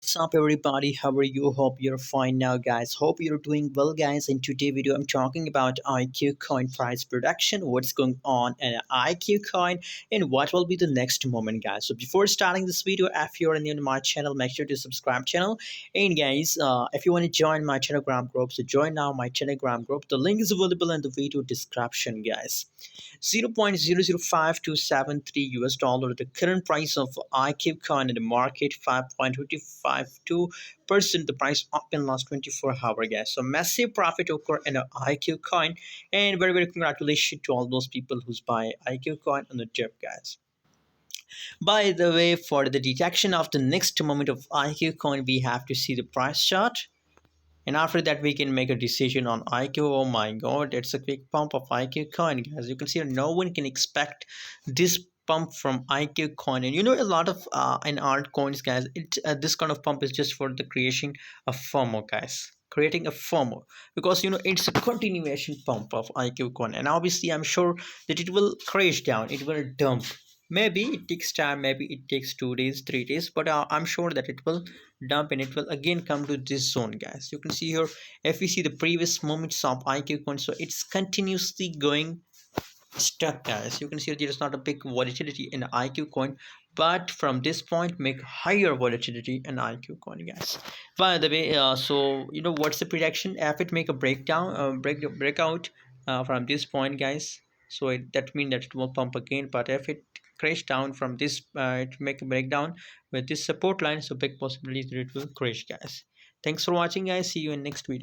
What's up, everybody? How are you? Hope you're fine now, guys. Hope you're doing well, guys. In today's video, I'm talking about IQ coin price production, what's going on in IQ coin, and what will be the next moment, guys. So before starting this video, if you're new to my channel, make sure to subscribe channel. And guys, if you want to join my Telegram group, so join now my Telegram group. The link is available in the video description, guys. 0.005273 US dollar. The current price of IQ coin in the market 5.252%. The price up in last 24 hours, guys. So massive profit occur in the IQ coin, and very congratulations to all those people who's buy IQ coin on the dip, guys. By the way, for the detection of the next moment of IQ coin, we have to see the price chart. And after that, we can make a decision on IQ. Oh my god, it's a quick pump of IQ coin. As you can see, no one can expect this pump from IQ coin. And you know, a lot of in altcoins, guys, this kind of pump is just for the creation of FOMO, guys. Creating a FOMO, because you know it's a continuation pump of IQ coin, and obviously I'm sure that it will crash down, it will dump. Maybe it takes time, maybe it takes 2 days, 3 days, but I'm sure that it will dump and it will again come to this zone, guys. You can see here, if we see the previous moments of IQ coin, so it's continuously going stuck, guys. You can see there is not a big volatility in IQ coin, but from this point make higher volatility in IQ coin, guys. By the way, so you know what's the prediction if it make a breakdown, breakout from this point, guys. So that means that it will pump again, but if it crash down from this, it make a breakdown with this support line, so big possibility that it will crash, guys. Thanks for watching, guys. See you in next video.